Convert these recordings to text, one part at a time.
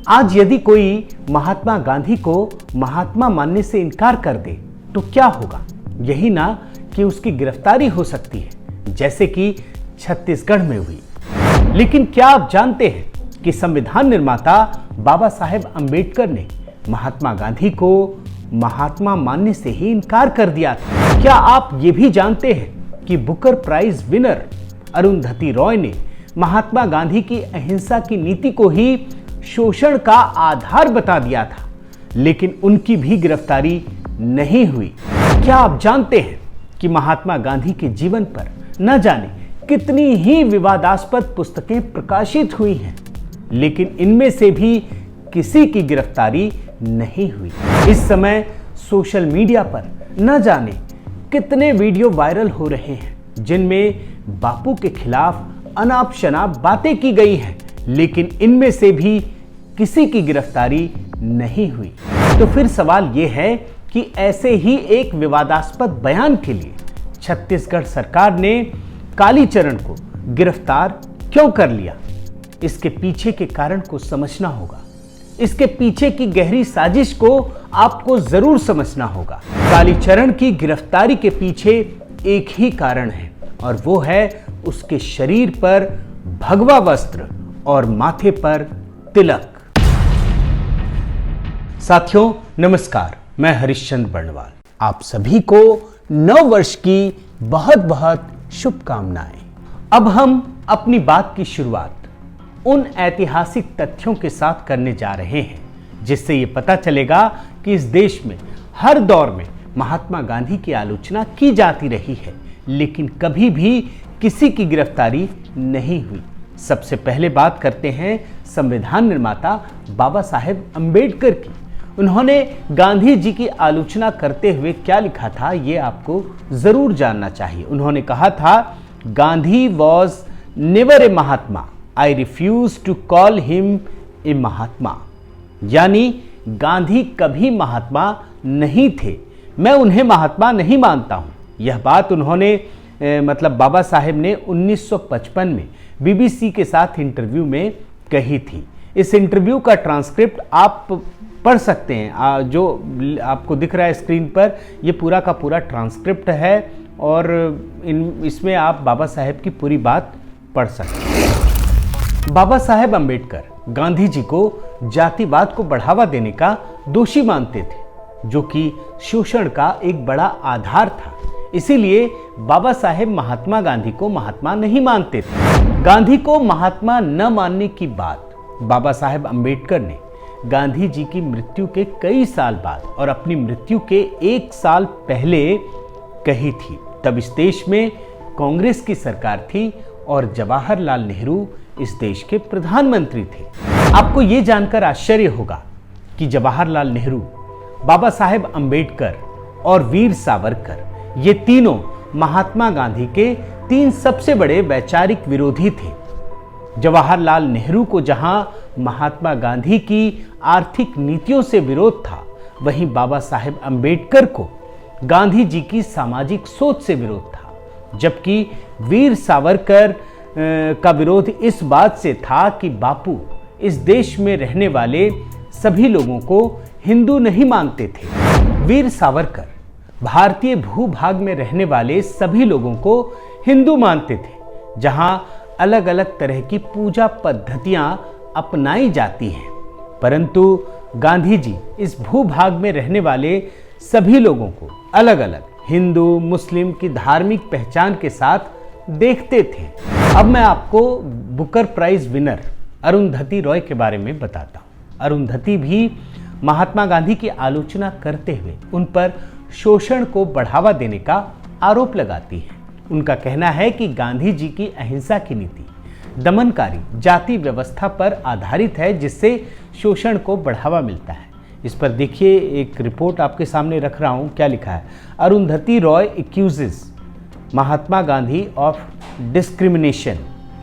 आज यदि कोई महात्मा गांधी को महात्मा मानने से इनकार कर दे तो क्या होगा? यही ना कि उसकी गिरफ्तारी हो सकती है, जैसे कि छत्तीसगढ़ में हुई। लेकिन क्या आप जानते हैं कि संविधान निर्माता बाबा साहेब अंबेडकर ने महात्मा गांधी को महात्मा मानने से ही इनकार कर दिया था? क्या आप ये भी जानते हैं कि Booker prize winner Arundhati Roy ने महात्मा गांधी की अहिंसा की नीति को ही शोषण का आधार बता दिया था, लेकिन उनकी भी गिरफ्तारी नहीं हुई? क्या आप जानते हैं कि महात्मा गांधी के जीवन पर न जाने कितनी ही विवादास्पद पुस्तकें प्रकाशित हुई हैं, लेकिन इनमें से भी किसी की गिरफ्तारी नहीं हुई? इस समय सोशल मीडिया पर न जाने कितने वीडियो वायरल हो रहे हैं जिनमें बापू के खिलाफ अनाप शनाप बातें की गई हैं, लेकिन इनमें से भी किसी की गिरफ्तारी नहीं हुई। तो फिर सवाल यह है कि ऐसे ही एक विवादास्पद बयान के लिए छत्तीसगढ़ सरकार ने कालीचरण को गिरफ्तार क्यों कर लिया? इसके पीछे के कारण को समझना होगा। इसके पीछे की गहरी साजिश को आपको जरूर समझना होगा। कालीचरण की गिरफ्तारी के पीछे एक ही कारण है और वो है उसके शरीर पर भगवा वस्त्र और माथे पर तिलक। साथियों नमस्कार, मैं हरिश्चंद्र बर्णवाल। आप सभी को नव वर्ष की बहुत बहुत शुभकामनाएं। अब हम अपनी बात की शुरुआत उन ऐतिहासिक तथ्यों के साथ करने जा रहे हैं जिससे ये पता चलेगा कि इस देश में हर दौर में महात्मा गांधी की आलोचना की जाती रही है, लेकिन कभी भी किसी की गिरफ्तारी नहीं हुई। सबसे पहले बात करते हैं संविधान निर्माता बाबा साहेब अंबेडकर की। उन्होंने गांधी जी की आलोचना करते हुए क्या लिखा था, ये आपको जरूर जानना चाहिए। उन्होंने कहा था, Gandhi was never a Mahatma, I refuse to call him a Mahatma. यानी गांधी कभी महात्मा नहीं थे, मैं उन्हें महात्मा नहीं मानता हूं। यह बात उन्होंने मतलब बाबा साहेब ने 1955 में बीबीसी के साथ इंटरव्यू में कही थी। इस इंटरव्यू का ट्रांसक्रिप्ट आप पढ़ सकते हैं, जो आपको दिख रहा है स्क्रीन पर, यह पूरा का पूरा ट्रांसक्रिप्ट है और इसमें आप बाबा साहेब की पूरी बात पढ़ सकते हैं। बाबा साहेब अंबेडकर गांधी जी को जातिवाद को बढ़ावा देने का दोषी मानते थे, जो कि शोषण का एक बड़ा आधार था। इसीलिए बाबा साहेब महात्मा गांधी को महात्मा नहीं मानते थे। गांधी को महात्मा न मानने की बात बाबा साहेब अंबेडकर ने गांधी जी की मृत्यु के कई साल बाद और अपनी मृत्यु के 1 साल पहले कही थी। तब इस देश में कांग्रेस की सरकार थी और जवाहरलाल नेहरू इस देश के प्रधानमंत्री थे। आपको ये जानकर आश्चर्य होगा कि जवाहरलाल नेहरू, बाबा साहेब अंबेडकर और वीर सावरकर, ये तीनों महात्मा गांधी के 3 सबसे बड़े वैचारिक विरोधी थे। जवाहरलाल नेहरू को जहां महात्मा गांधी की आर्थिक नीतियों से विरोध था, वहीं बाबा साहेब अंबेडकर को गांधी जी की सामाजिक सोच से विरोध था। जबकि वीर सावरकर का विरोध इस बात से था कि बापू इस देश में रहने वाले सभी लोगों को हिंदू नहीं मानते थे। वीर सावरकर भारतीय भूभाग में रहने वाले सभी लोगों को हिंदू मानते थे, जहां अलग अलग तरह की पूजा पद्धतियां अपनाई जाती हैं। परंतु गांधी जी इस भूभाग में रहने वाले सभी लोगों को अलग अलग हिंदू मुस्लिम की धार्मिक पहचान के साथ देखते थे। अब मैं आपको Booker prize winner Arundhati Roy के बारे में बताता हूँ। अरुंधति भी महात्मा गांधी की आलोचना करते हुए उन पर शोषण को बढ़ावा देने का आरोप लगाती है। उनका कहना है कि गांधी जी की अहिंसा की नीति दमनकारी जाति व्यवस्था पर आधारित है, जिससे शोषण को बढ़ावा मिलता है। इस पर देखिए, एक रिपोर्ट आपके सामने रख रहा हूँ, क्या लिखा है। Arundhati Roy accuses Mahatma Gandhi of discrimination,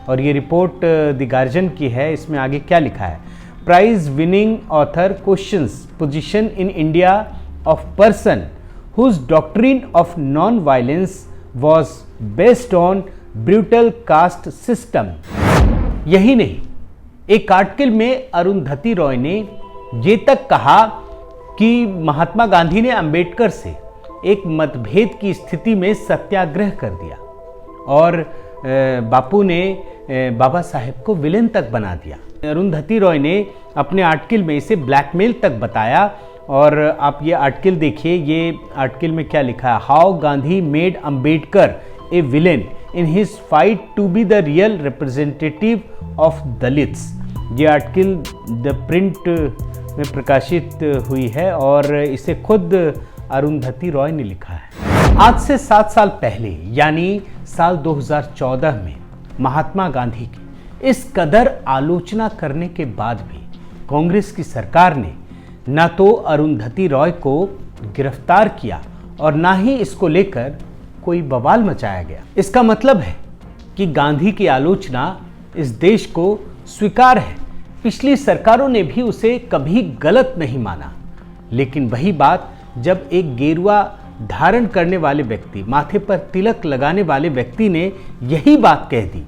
और ये रिपोर्ट द गार्जियन की है। इसमें आगे क्या लिखा है, prize winning author questions position in India of person whose doctrine of non violence was based on brutal caste system. यही नहीं, एक आर्टिकल में अरुंधति रॉय ने ये तक कहा कि महात्मा गांधी ने अंबेडकर से एक मतभेद की स्थिति में सत्याग्रह कर दिया और बापू ने बाबा साहेब को विलेन तक बना दिया। अरुंधति रॉय ने अपने आर्टिकल में इसे ब्लैकमेल तक बताया और आप ये आर्टिकल देखिए, ये आर्टिकल में क्या लिखा है, how Gandhi made Ambedkar a villain in his fight to be the real representative of Dalits. ये आर्टिकल द प्रिंट में प्रकाशित हुई है और इसे खुद अरुंधति रॉय ने लिखा है। आज से 7 साल पहले यानी साल 2014 में महात्मा गांधी की इस कदर आलोचना करने के बाद भी कांग्रेस की सरकार ने न तो अरुंधति रॉय को गिरफ्तार किया और ना ही इसको लेकर कोई बवाल मचाया गया। इसका मतलब है कि गांधी की आलोचना इस देश को स्वीकार है। पिछली सरकारों ने भी उसे कभी गलत नहीं माना, लेकिन वही बात जब एक गेरुआ धारण करने वाले व्यक्ति, माथे पर तिलक लगाने वाले व्यक्ति ने यही बात कह दी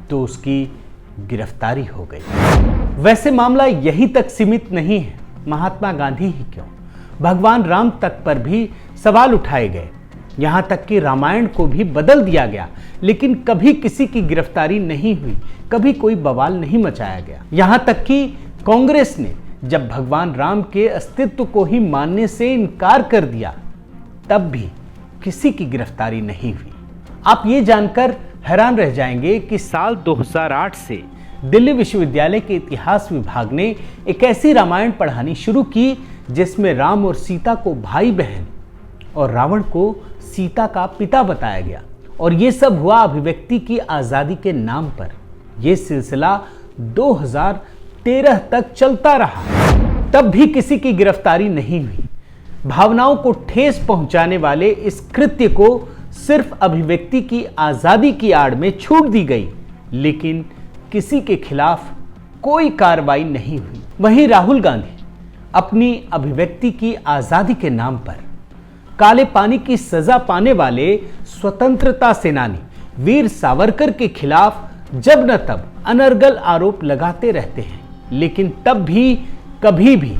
तो उसकी गिरफ्तारी हो गई। वैसे मामला यही तक सीमित नहीं है। महात्मा गांधी ही क्यों, भगवान राम तक पर भी सवाल उठाए गए, यहां तक कि रामायण को भी बदल दिया गया, लेकिन कभी किसी की गिरफ्तारी नहीं हुई, कभी कोई बवाल नहीं मचाया गया। यहां तक कि कांग्रेस ने जब भगवान राम के अस्तित्व को ही मानने से इनकार कर दिया तब भी किसी की गिरफ्तारी नहीं हुई। आप ये जानकर हैरान रह जाएंगे कि साल 2008 से दिल्ली विश्वविद्यालय के इतिहास विभाग ने एक ऐसी रामायण पढ़ानी शुरू की जिसमें राम और सीता को भाई बहन और रावण को सीता का पिता बताया गया, और ये सब हुआ अभिव्यक्ति की आज़ादी के नाम पर। यह सिलसिला 2013 तक चलता रहा, तब भी किसी की गिरफ्तारी नहीं हुई। भावनाओं को ठेस पहुंचाने वाले इस कृत्य को सिर्फ अभिव्यक्ति की आज़ादी की आड़ में छूट दी गई, लेकिन किसी के खिलाफ कोई कार्रवाई नहीं हुई। वहीं राहुल गांधी अपनी अभिव्यक्ति की आज़ादी के नाम पर काले पानी की सजा पाने वाले स्वतंत्रता सेनानी वीर सावरकर के खिलाफ जब न तब अनर्गल आरोप लगाते रहते हैं, लेकिन तब भी कभी भी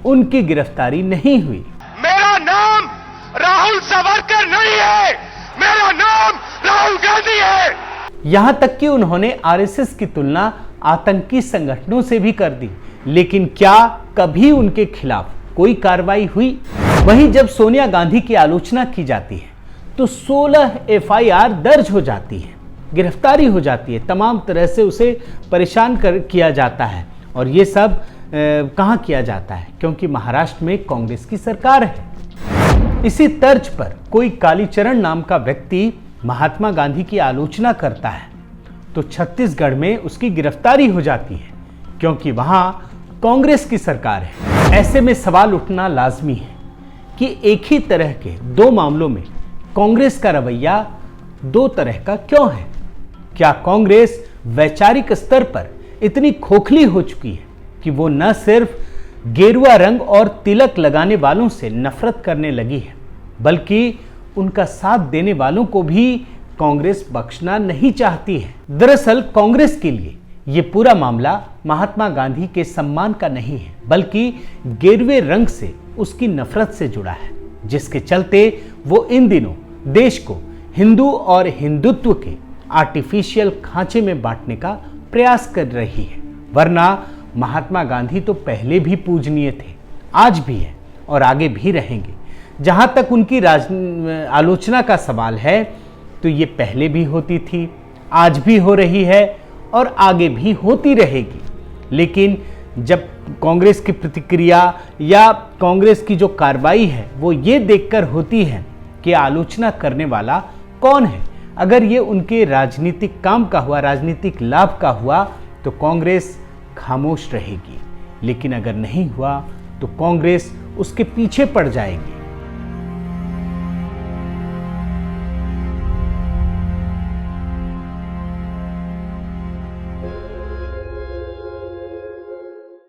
उनकी गिरफ्तारी नहीं हुई। मेरा नाम राहुल सावरकर नहीं है, मेरा नाम राहुल गांधी है। यहां तक कि उन्होंने आरएसएस की तुलना आतंकी संगठनों से भी कर दी, लेकिन क्या कभी उनके खिलाफ कोई कार्रवाई हुई? वहीं जब सोनिया गांधी की आलोचना की जाती है तो 16 एफआईआर दर्ज हो जाती है, गिरफ्तारी हो जाती है, तमाम तरह से उसे परेशान किया जाता है। और ये सब कहाँ किया जाता है? क्योंकि महाराष्ट्र में कांग्रेस की सरकार है। इसी तर्ज पर कोई कालीचरण नाम का व्यक्ति महात्मा गांधी की आलोचना करता है तो छत्तीसगढ़ में उसकी गिरफ्तारी हो जाती है, क्योंकि वहां कांग्रेस की सरकार है। ऐसे में सवाल उठना लाजमी है कि एक ही तरह के दो मामलों में कांग्रेस का रवैया दो तरह का क्यों है? क्या कांग्रेस वैचारिक स्तर पर इतनी खोखली हो चुकी है कि वो न सिर्फ गेरुआ रंग और तिलक लगाने वालों से नफरत करने लगी है, बल्कि उनका साथ देने वालों को भी कांग्रेस बख्शना नहीं चाहती है? दरअसल कांग्रेस के लिए ये पूरा मामला महात्मा गांधी के सम्मान का नहीं है, बल्कि गेरुए रंग से उसकी नफरत से जुड़ा है, जिसके चलते वो इन दिनों देश को हिंदू और हिंदुत्व के आर्टिफिशियल खांचे में बांटने का प्रयास कर रही है। वरना महात्मा गांधी तो पहले भी पूजनीय थे, आज भी है और आगे भी रहेंगे। जहां तक उनकी आलोचना का सवाल है तो ये पहले भी होती थी, आज भी हो रही है और आगे भी होती रहेगी। लेकिन जब कांग्रेस की प्रतिक्रिया या कांग्रेस की जो कार्रवाई है वो ये देखकर होती है कि आलोचना करने वाला कौन है, अगर ये उनके राजनीतिक काम का हुआ, राजनीतिक लाभ का हुआ तो कांग्रेस खामोश रहेगी, लेकिन अगर नहीं हुआ तो कांग्रेस उसके पीछे पड़ जाएगी।